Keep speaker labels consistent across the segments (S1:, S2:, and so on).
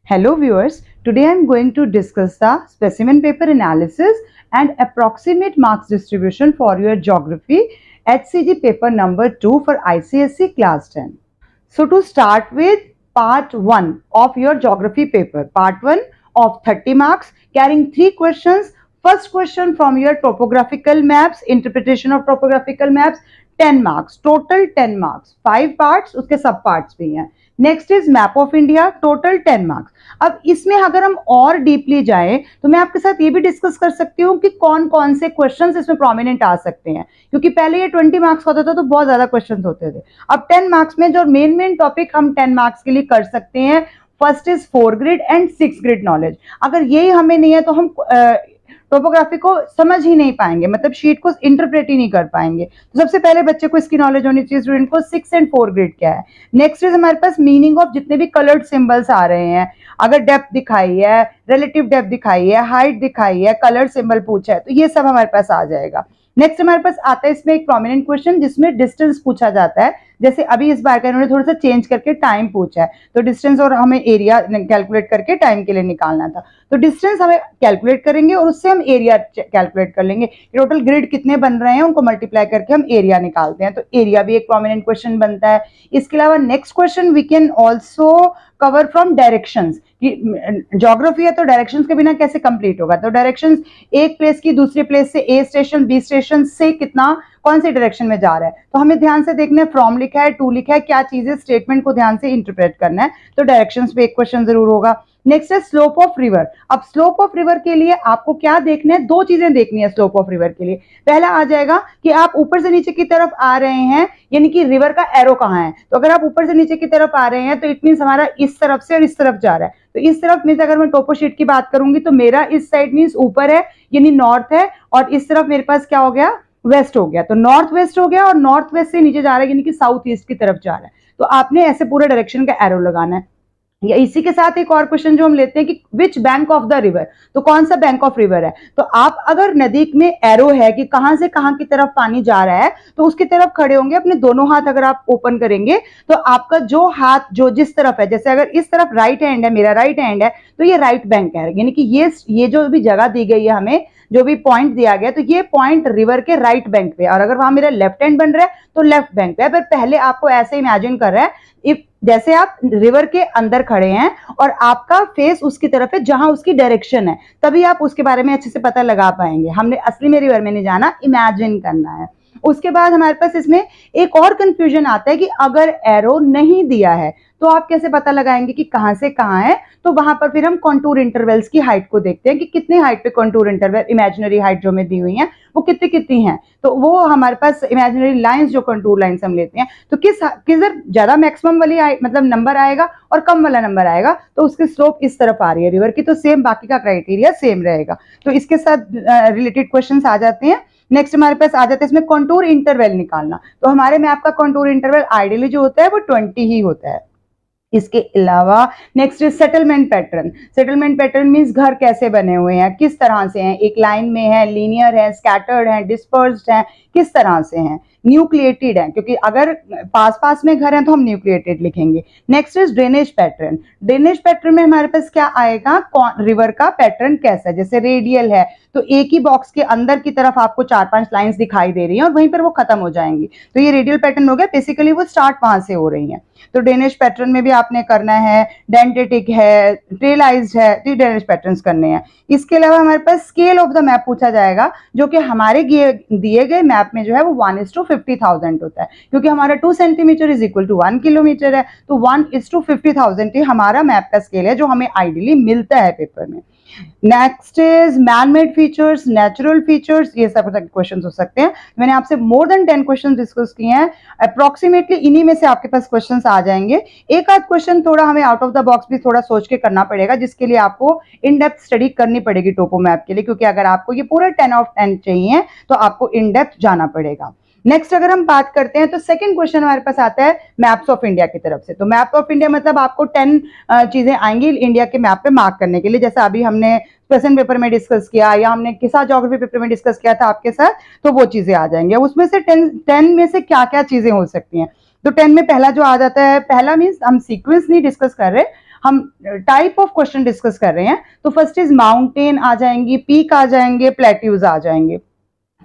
S1: Hello viewers, today I am going to discuss the specimen paper analysis and approximate marks distribution for your geography HCG paper number 2 for ICSE class 10. So to start with part 1 of your geography paper, part 1 of 30 marks carrying 3 questions. First question from your topographical maps, interpretation of topographical maps, 10 marks, total 10 marks, 5 parts, उसके सब parts भी हैं. Next is map of India, total 10 marks. अब इसमें अगर हम और deeply जाएं तो मैं आपके साथ ये भी डिस्कस कर सकती हूँ कि कौन कौन से क्वेश्चंस इसमें प्रोमिनेंट आ सकते हैं, क्योंकि पहले ये 20 मार्क्स होता था तो बहुत ज्यादा क्वेश्चंस होते थे. अब 10 मार्क्स में जो मेन टॉपिक हम 10 मार्क्स के लिए कर सकते हैं, first is 4 grid and 6 grid knowledge. अगर यही हमें नहीं है तो हम टोपोग्राफी को समझ ही नहीं पाएंगे, मतलब शीट को इंटरप्रेट ही नहीं कर पाएंगे. तो सबसे पहले बच्चे को इसकी नॉलेज होनी चाहिए स्टूडेंट को 6 एंड 4 ग्रिड क्या है. नेक्स्ट इज हमारे पास मीनिंग ऑफ जितने भी कलर्ड सिंबल्स आ रहे हैं, अगर डेप्थ दिखाई है, रिलेटिव डेप्थ दिखाई है, हाइट दिखाई है, कलर्ड सिंबल पूछा है, तो ये सब हमारे पास आ जाएगा. नेक्स्ट हमारे पास आता है इसमें एक प्रोमिनेंट क्वेश्चन जिसमें डिस्टेंस पूछा जाता है. जैसे अभी इस बार का इन्होंने थोड़ा सा चेंज करके टाइम पूछा है, तो डिस्टेंस और हमें एरिया कैलकुलेट करके टाइम के लिए निकालना था. तो डिस्टेंस हमें कैलकुलेट करेंगे और उससे हम एरिया कैलकुलेट कर लेंगे. टोटल ग्रिड कितने बन रहे हैं उनको मल्टीप्लाई करके हम एरिया निकालते हैं, तो एरिया भी एक प्रोमिनेंट क्वेश्चन बनता है. इसके अलावा next question we can also cover from directions. Geography है तो डायरेक्शंस के बिना कैसे कंप्लीट होगा. तो डायरेक्शंस एक प्लेस की दूसरे प्लेस से, ए स्टेशन बी स्टेशन से कितना कौन सी डायरेक्शन में जा रहा है, तो हमें ध्यान से देखना है फ्रॉम लिखा है, टू लिखा है, क्या चीजें, स्टेटमेंट को ध्यान से इंटरप्रेट करना है. तो डायरेक्शंस पे एक क्वेश्चन जरूर होगा. नेक्स्ट है स्लोप ऑफ रिवर. अब स्लोप ऑफ रिवर के लिए आपको क्या देखना है, दो चीजें देखनी है स्लोप ऑफ रिवर के लिए. पहला आ जाएगा कि आप ऊपर से नीचे की तरफ आ रहे हैं, यानी कि रिवर का एरो कहाँ है. तो अगर आप ऊपर से नीचे की तरफ आ रहे हैं तो इट मीन्स हमारा इस तरफ से और इस तरफ जा रहा है. तो इस तरफ मीन्स अगर मैं टोपो शीट की बात करूंगी तो मेरा इस साइड मीन्स ऊपर है यानी नॉर्थ है, और इस तरफ मेरे पास क्या हो गया, वेस्ट हो गया. तो नॉर्थ वेस्ट हो गया, और नॉर्थ वेस्ट से नीचे जा रहा है यानी कि साउथ ईस्ट की तरफ जा रहा है. तो आपने ऐसे पूरे डायरेक्शन का एरो लगाना है. या इसी के साथ एक और क्वेश्चन जो हम लेते हैं कि which bank of the river, तो कौन सा बैंक ऑफ रिवर है. तो आप अगर नदी में एरो है कि कहां से कहां की तरफ पानी जा रहा है, तो उसकी तरफ खड़े होंगे, अपने दोनों हाथ अगर आप ओपन करेंगे तो आपका जो हाथ जो जिस तरफ है, जैसे अगर इस तरफ राइट हैंड है, मेरा राइट हैंड है, तो ये राइट बैंक है, यानी कि ये जो भी जगह दी गई है हमें, जो भी पॉइंट दिया गया, तो ये पॉइंट रिवर के राइट बैंक पे, और अगर वहां मेरा लेफ्ट हैंड बन रहा है तो लेफ्ट बैंक पे है. पर पहले आपको ऐसे इमेजिन कर रहा है इफ जैसे आप रिवर के अंदर खड़े हैं और आपका फेस उसकी तरफ है जहां उसकी डायरेक्शन है, तभी आप उसके बारे में अच्छे से पता लगा पाएंगे. हमने असली में रिवर में नहीं जाना, इमेजिन करना है. उसके बाद हमारे पास इसमें एक और कंफ्यूजन आता है कि अगर एरो नहीं दिया है तो आप कैसे पता लगाएंगे कि कहां से कहां है. तो वहां पर फिर हम कॉन्टूर इंटरवल्स की हाइट को देखते हैं कि कितने हाइट पे कॉन्टूर इंटरवल, इमेजिनरी हाइट जो हमें दी हुई है वो कितनी कितनी है. तो वो हमारे पास इमेजिनरी लाइंस जो कॉन्टूर लाइंस हम लेते हैं, तो किधर ज्यादा मैक्सिमम वाली मतलब नंबर आएगा और कम वाला नंबर आएगा, तो उसकी स्लोप इस तरफ आ रही है रिवर की, तो सेम बाकी का क्राइटेरिया सेम रहेगा. तो इसके साथ रिलेटेड क्वेश्चन आ जाते हैं. नेक्स्ट हमारे पास आ जाता है इसमें कॉन्टूर इंटरवल निकालना. तो हमारे मैप का कॉन्टूर इंटरवल आइडियली जो होता है वो 20 ही होता है. इसके अलावा next is settlement pattern. Settlement pattern means घर कैसे बने हुए हैं, किस तरह से हैं, एक लाइन में है, लीनियर है, स्कैटर्ड है, डिस्पर्स्ड है, किस तरह से हैं, न्यूक्लिएटेड है, क्योंकि अगर पास पास में घर है तो हम न्यूक्लिएटेड लिखेंगे. Next is drainage pattern. Drainage pattern में हमारे पास क्या आएगा, रिवर का पैटर्न कैसा है. जैसे रेडियल है तो एक ही बॉक्स के अंदर की तरफ आपको 4-5 लाइंस दिखाई दे रही हैं और वहीं पर वो खत्म हो जाएंगी, तो ये रेडियल पैटर्न हो गया. बेसिकली वो स्टार्ट वहां से हो रही है. तो ड्रेनेज पैटर्न में भी आपने करना है, डेंटेटिक है, ट्रेलाइज्ड है, तो ड्रेनेज पैटर्न्स करने हैं. इसके अलावा हमारे पास स्केल ऑफ द मैप पूछा जाएगा, जो कि हमारे दिए गए मैप में जो है वो 1:50,000 होता है, क्योंकि हमारा 2 centimetre is equal to 1 kilometre है. तो 1:50,000 ही हमारा मैप का स्केल है जो हमें आइडियली मिलता है पेपर में. Next is man made features, natural features, ये सब क्वेश्चंस हो सकते हैं. मैंने आपसे मोर देन 10 क्वेश्चन डिस्कस किए हैं. अप्रोक्सीमेटली इन्हीं में से आपके पास क्वेश्चंस आ जाएंगे. एक आध क्वेश्चन थोड़ा हमें आउट ऑफ द बॉक्स भी थोड़ा सोच के करना पड़ेगा, जिसके लिए आपको इन डेप्थ स्टडी करनी पड़ेगी टोपो मैप के लिए, क्योंकि अगर आपको ये पूरे 10 ऑफ 10 चाहिए तो आपको इन डेप्थ जाना पड़ेगा. नेक्स्ट अगर हम बात करते हैं तो सेकंड क्वेश्चन हमारे पास आता है मैप्स ऑफ इंडिया की तरफ से. तो मैप ऑफ इंडिया मतलब आपको 10 चीजें आएंगी इंडिया के मैप पे मार्क करने के लिए, जैसा अभी हमने क्वेश्चन पेपर में डिस्कस किया या हमने किसा ज्योग्राफी पेपर में डिस्कस किया था आपके साथ, तो वो चीजें आ जाएंगी. उसमें से 10 में से क्या क्या चीजें हो सकती हैं. तो 10 में पहला जो आ जाता है, पहला मीन्स हम सीक्वेंस नहीं डिस्कस कर रहे, हम टाइप ऑफ क्वेश्चन डिस्कस कर रहे हैं, तो फर्स्ट इज माउंटेन आ जाएंगी, पीक आ जाएंगे, प्लेट्यूज आ जाएंगे।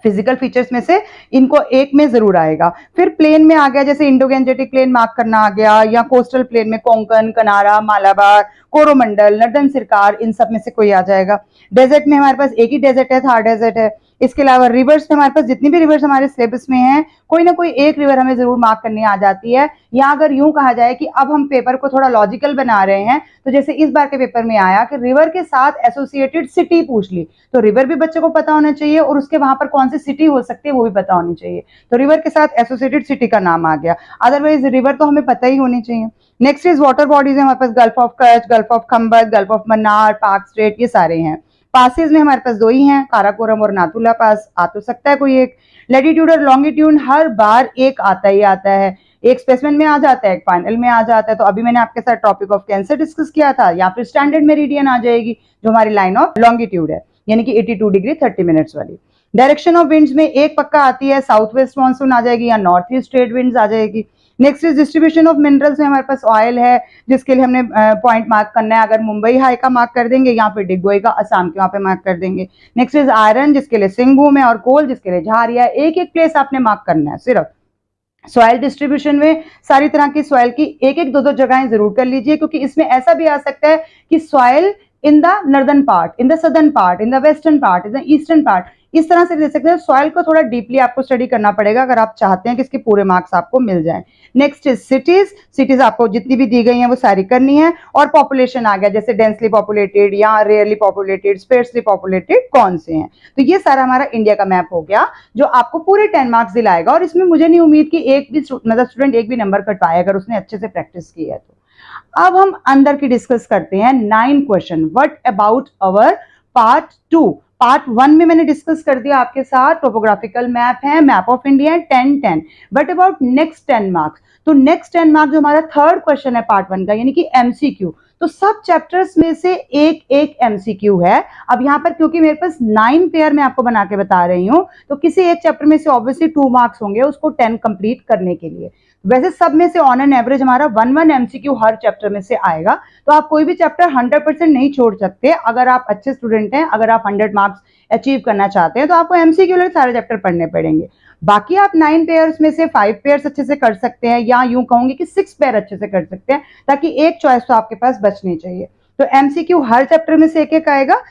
S1: फिजिकल फीचर्स में से इनको एक में जरूर आएगा। फिर प्लेन में आ गया, जैसे इंडो गैंजेटिक प्लेन मार्क करना आ गया, या कोस्टल प्लेन में कोंकण, कनारा, मालाबार, कोरोमंडल, नर्दन सिरकार, इन सब में से कोई आ जाएगा। डेजर्ट में हमारे पास एक ही डेजर्ट है, थार डेजर्ट है। इसके अलावा रिवर्स में हमारे पास जितनी भी रिवर्स हमारे सिलेबस में है, कोई ना कोई एक रिवर हमें जरूर मार्क करनी आ जाती है। या अगर यूं कहा जाए कि अब हम पेपर को थोड़ा लॉजिकल बना रहे हैं, तो जैसे इस बार के पेपर में आया कि रिवर के साथ एसोसिएटेड सिटी पूछ ली, तो रिवर भी बच्चे को पता होना चाहिए और उसके वहां पर कौन सी सिटी हो सकती है वो भी पता होनी चाहिए। तो रिवर के साथ एसोसिएटेड सिटी का नाम आ गया, अदरवाइज रिवर तो हमें पता ही होनी चाहिए। नेक्स्ट इज वाटर बॉडीज है हमारे पास, gulf of Kutch, gulf of Khambhat, gulf of Mannar, Palk strait, ये सारे हैं। पासेज में हमारे पास दो ही हैं, काराकोरम और नाथुला पास। आ तो सकता है कोई एक। लैटिट्यूड और लॉन्गिट्यूड हर बार एक आता ही आता है, एक स्पेसिमेन में आ जाता है, एक फाइनल में आ जाता है। तो अभी मैंने आपके साथ टॉपिक ऑफ कैंसर डिस्कस किया था, या फिर स्टैंडर्ड मेरिडियन आ जाएगी जो हमारी लाइन ऑफ लॉन्गिट्यूड है, यानी कि 82 डिग्री 30 मिनट्स वाली। डायरेक्शन ऑफ विंड्स में एक पक्का आती है, साउथ वेस्ट मानसून आ जाएगी या नॉर्थ ईस्ट ट्रेड विंड्स आ जाएगी। Next is distribution of minerals में हमारे पास ऑयल है, जिसके लिए हमने पॉइंट मार्क करना है, अगर मुंबई हाई का मार्क कर देंगे, या फिर डिगबोई का असम के वहां पे मार्क कर देंगे। नेक्स्ट इज आयरन, जिसके लिए सिंहभूम है, और कोल जिसके लिए झारिया। एक एक प्लेस आपने मार्क करना है सिर्फ। सॉइल डिस्ट्रीब्यूशन में सारी तरह की सॉइल की एक एक दो दो जगहें जरूर कर लीजिए, क्योंकि इसमें ऐसा भी आ सकता है कि soil in the northern part, in the southern part, in the western part, in the eastern part, इस तरह से दे सकते हैं। सॉइल को थोड़ा डीपली आपको स्टडी करना पड़ेगा अगर आप चाहते हैं कि इसके पूरे मार्क्स आपको मिल जाएं। नेक्स्ट इज सिटीज, सिटीज आपको जितनी भी दी गई हैं वो सारी करनी है। और पॉपुलेशन आ गया, जैसे डेंसली पॉपुलेटेड या रेयरली पॉपुलेटेड, स्पेर्सली पॉपुलेटेड कौन से हैं। तो ये सारा हमारा इंडिया का मैप हो गया, जो आपको पूरे 10 मार्क्स दिलाएगा। और इसमें मुझे नहीं उम्मीद कि एक भी मतलब स्टूडेंट एक भी नंबर कट पाए अगर उसने अच्छे से प्रैक्टिस की है तो। अब हम अंदर की डिस्कस करते हैं 9 question. What about our part 2। Part 1 में मैंने डिस्कस कर दिया आपके साथ, टोपोग्राफिकल मैप है, map of India 10-10। But about next 10 marks, तो नेक्स्ट 10 मार्क्स जो हमारा थर्ड क्वेश्चन है पार्ट 1 का, यानी कि एमसीक्यू। तो सब चैप्टर्स में से एक एक एमसीक्यू है। अब यहाँ पर क्योंकि मेरे पास 9 पेयर मैं आपको बना के बता रही हूँ, तो किसी एक चैप्टर में से ऑब्वियसली 2 मार्क्स होंगे उसको 10 कंप्लीट करने के लिए। वैसे सब में से ऑन एन एवरेज हमारा 1-1 एमसीक्यू हर चैप्टर में से आएगा। तो आप कोई भी चैप्टर 100% नहीं छोड़ सकते। अगर आप अच्छे स्टूडेंट हैं, अगर आप 100 मार्क्स अचीव करना चाहते हैं, तो आपको एमसीक्यू वाले सारे चैप्टर पढ़ने पड़ेंगे। बाकी आप 9 पेयर्स में से 5 पेयर्स अच्छे से कर सकते हैं, या यूं कहूंगी कि 6 पेयर अच्छे से कर सकते हैं, ताकि एक चॉइस तो आपके पास बचनी चाहिए। तो एमसीक्यू हर चैप्टर में से एक एक आएगा।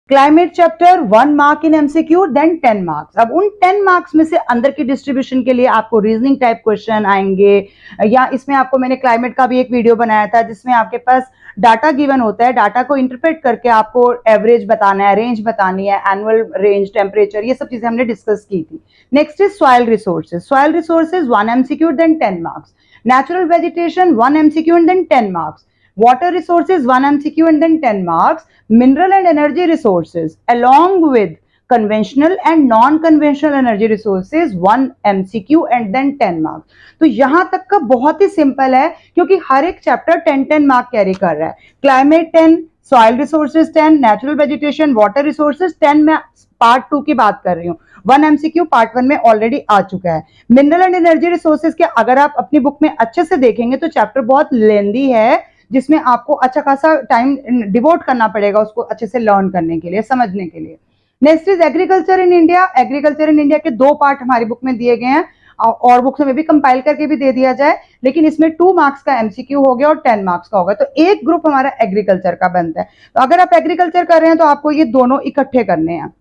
S1: Climate chapter 1 mark in MCQ, then 10 marks. अब उन 10 मार्क्स में से अंदर की डिस्ट्रीब्यूशन के लिए आपको रीजनिंग टाइप क्वेश्चन आएंगे, या इसमें आपको मैंने क्लाइमेट का भी एक वीडियो बनाया था जिसमें आपके पास डाटा गिवन होता है, डाटा को इंटरप्रेट करके आपको एवरेज बताना है, रेंज बतानी है, एनुअल रेंज, टेम्परेचर, ये सब चीजें हमने डिस्कस की थी। Next is soil resources. Soil resources 1 MCQ then 10 marks. Natural vegetation 1 MCQ and then 10 marks. Water resources 1 MCQ and then 10 marks. Mineral and energy resources along with conventional and non-conventional energy resources 1 MCQ and then 10 marks. तो यहां तक का बहुत ही simple है, क्योंकि हर एक chapter 10-10 mark carry कर रहा है। Climate 10, soil resources 10, natural vegetation, water resources 10 में पार्ट 2 की बात कर रही हूँ। 1 MCQ पार्ट 1 में ऑलरेडी आ चुका है। मिनरल एंड एनर्जी रिसोर्सेज के अगर आप अपनी बुक में अच्छे से देखेंगे तो चैप्टर बहुत लेंदी है, जिसमें आपको अच्छा खासा टाइम डिवोट करना पड़ेगा उसको अच्छे से लर्न करने के लिए, समझने के लिए। Next is agriculture in India. Agriculture in India के 2 पार्ट हमारी बुक में दिए गए हैं, और बुक्स में भी कंपाइल करके भी दे दिया जाए, लेकिन इसमें 2 मार्क्स का एमसीक्यू हो गया और 10 मार्क्स का होगा। तो एक ग्रुप हमारा एग्रीकल्चर का बनता है। तो अगर आप एग्रीकल्चर कर रहे हैं तो आपको ये दोनों इकट्ठे करने हैं।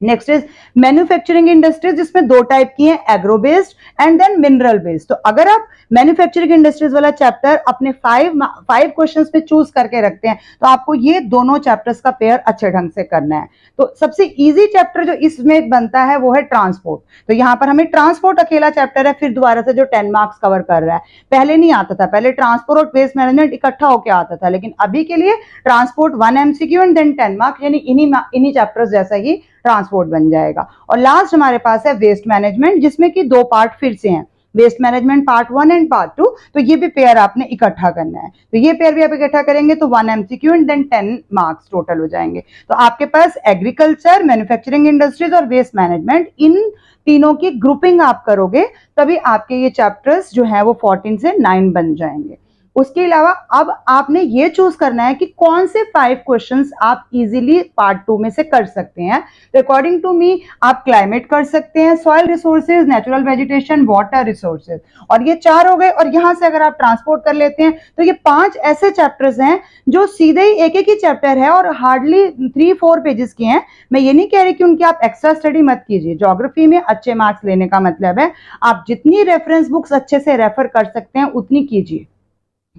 S1: नेक्स्ट इज मैन्युफैक्चरिंग इंडस्ट्रीज, जिसमें 2 टाइप की हैं, agro based and then mineral based. तो अगर आप मैन्युफैक्चरिंग इंडस्ट्रीज वाला चैप्टर अपने 5 क्वेश्चंस पे चूज करके रखते हैं, तो आपको ये दोनों चैप्टर्स का पेयर अच्छे ढंग से करना है। तो सबसे इजी चैप्टर जो इसमें बनता है वो है ट्रांसपोर्ट। तो यहाँ पर हमें ट्रांसपोर्ट अकेला चैप्टर है, फिर दोबारा से जो 10 मार्क्स कवर कर रहा है। पहले नहीं आता था, पहले ट्रांसपोर्ट और वेस्ट मैनेजमेंट इकट्ठा होकर आता था, लेकिन अभी के लिए transport 1 MCQ and then 10 marks, यानी इन्हीं चैप्टर्स जैसा ही ट्रांसपोर्ट बन जाएगा। और लास्ट हमारे पास है वेस्ट मैनेजमेंट, जिसमें कि 2 पार्ट फिर से हैं, waste management part 1 and part 2। तो ये भी पेयर आपने इकट्ठा करना है। तो ये पेयर भी आप इकट्ठा करेंगे तो 1 MCQ and then 10 marks total हो जाएंगे। तो आपके पास एग्रीकल्चर, मैन्युफैक्चरिंग इंडस्ट्रीज और वेस्ट मैनेजमेंट, इन तीनों की ग्रुपिंग आप करोगे, तभी आपके ये चैप्टर्स जो है वो 14 से 9 बन जाएंगे। उसके अलावा अब आपने ये चूज करना है कि कौन से 5 क्वेश्चंस आप इजीली पार्ट 2 में से कर सकते हैं। तो अकॉर्डिंग टू मी आप क्लाइमेट कर सकते हैं, soil resources, natural vegetation, water resources, और ये 4 हो गए। और यहां से अगर आप ट्रांसपोर्ट कर लेते हैं तो ये 5 ऐसे चैप्टर्स हैं जो सीधे ही एक ही चैप्टर है और हार्डली 3-4 पेजेस के हैं। मैं ये नहीं कह रही कि उनकी आप एक्स्ट्रा स्टडी मत कीजिए। ज्योग्राफी में अच्छे मार्क्स लेने का मतलब है आप जितनी रेफरेंस बुक्स अच्छे से रेफर कर सकते हैं उतनी कीजिए।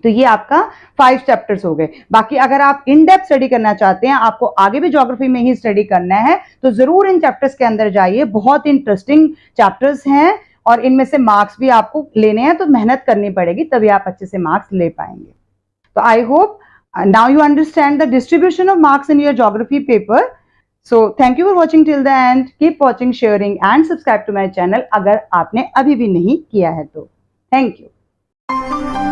S1: तो ये आपका 5 चैप्टर्स हो गए। बाकी अगर आप इन डेप्थ स्टडी करना चाहते हैं, आपको आगे भी ज्योग्राफी में ही स्टडी करना है, तो जरूर इन चैप्टर्स के अंदर जाइए। बहुत इंटरेस्टिंग चैप्टर्स हैं और इनमें से मार्क्स भी आपको लेने हैं, तो मेहनत करनी पड़ेगी, तभी आप अच्छे से मार्क्स ले पाएंगे। तो I hope now you understand the distribution of marks in your geography paper. So thank you for watching till the end. Keep watching, sharing and subscribe to my channel अगर आपने अभी भी नहीं किया है तो। Thank you.